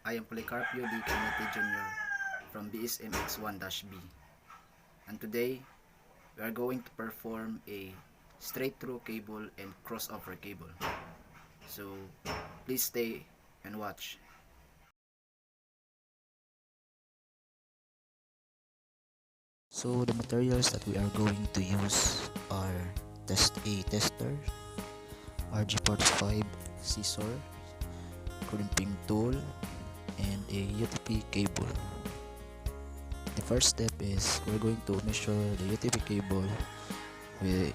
I am Policarpio D. Cañete Jr. from BSMX1-B, and today we are going to perform a straight through cable and crossover cable. So please stay and watch. So the materials that we are going to use are a tester, RG45 scissor, crimping tool, and a UTP cable. The first step is we're going to measure the UTP cable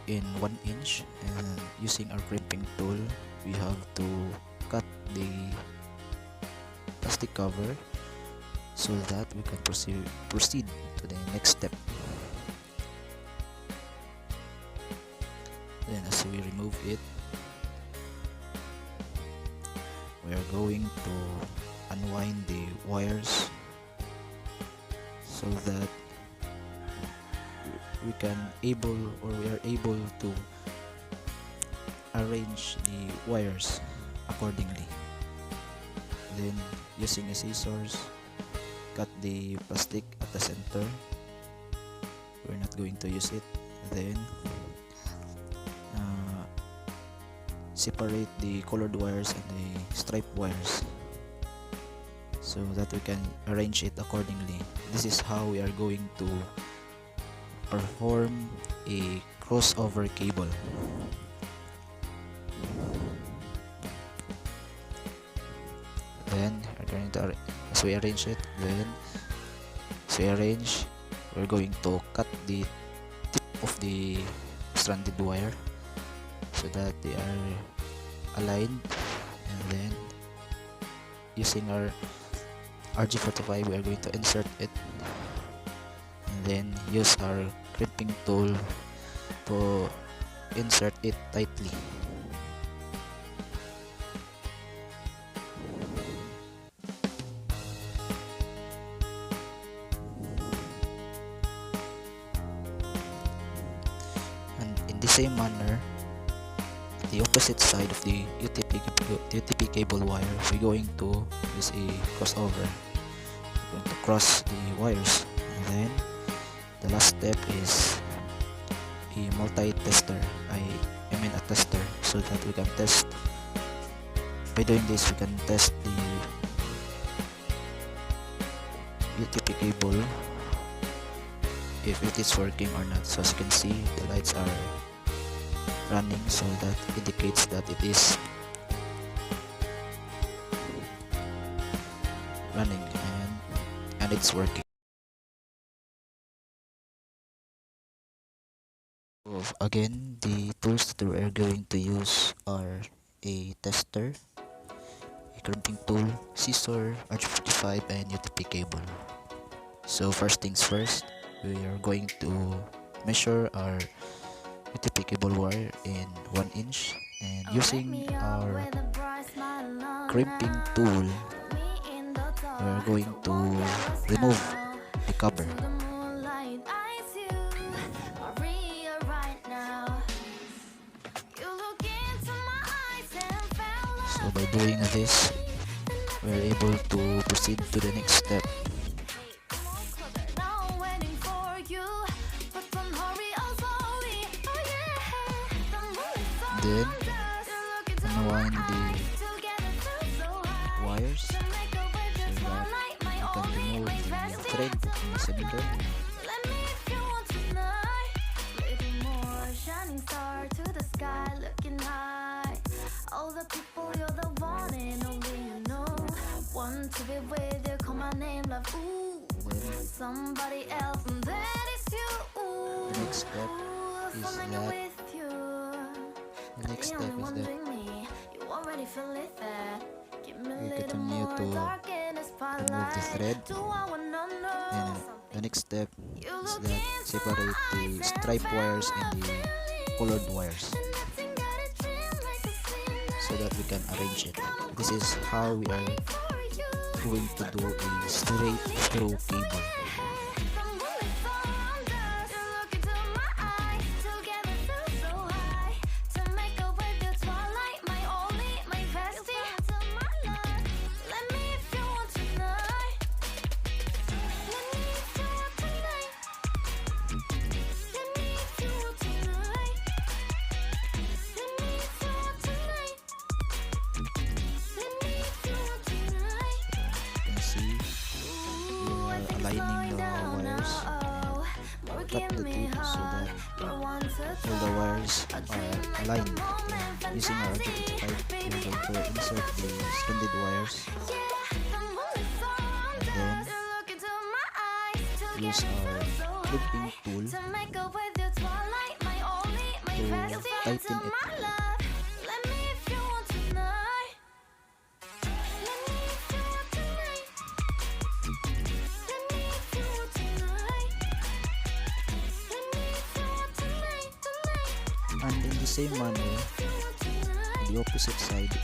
in 1 inch, and using our crimping tool we have to cut the plastic cover so that we can proceed to the next step. Then as we remove it, we are going to unwind the wires so that we are able to arrange the wires accordingly. Then using a scissors, cut the plastic at the center. We're not going to use it. Then separate the colored wires and the striped wires so that we can arrange it accordingly. This is how we are going to perform a crossover cable. Then we're going to, as we arrange it, we're going to cut the tip of the stranded wire so that they are aligned, and then using our RG45 we are going to insert it, and then use our crimping tool to insert it tightly. And in the same manner, the opposite side of the UTP cable wire, we're going to use a crossover. We're going to cross the wires, and then the last step is a multi-tester. I mean a tester, so that we can test. By doing this, we can test the UTP cable if it is working or not. So as you can see, the lights are running, so that indicates that it is running and it's working. So again, the tools that we are going to use are a tester, a crimping tool, scissor, RG45, and UTP cable. So first things first, we are going to measure our UTP cable wire in 1 inch, and using our crimping tool we are going to remove the cover. So by doing this, we are able to proceed to the next step. Then unwind the wires so that we can remove the thread in the center. All the people, you're the one and only, you know. Want to be with you, call my name, love. Ooh, somebody else, and that is you. Ooh, the next step is that we continue to remove the thread, and the next step is that separate the striped wires and the colored wires so that we can arrange it. This is how we are going to do a straight through cable. aligning the wires and cut the tube so that all the wires are aligned. And using our RJ45, we're going to insert the stranded wires and then use our crimping tool to tighten it. And in the same manner, the opposite side,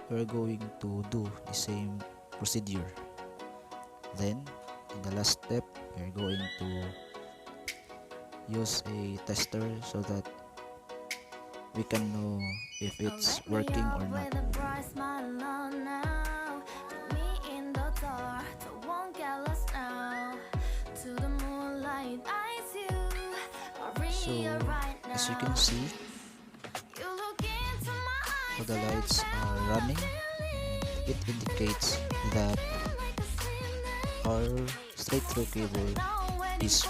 we're going to do the same procedure. Then, in the last step, we're going to use a tester so that we can know if it's working or not. So, as you can see, all the lights are running and it indicates that our straight through cable is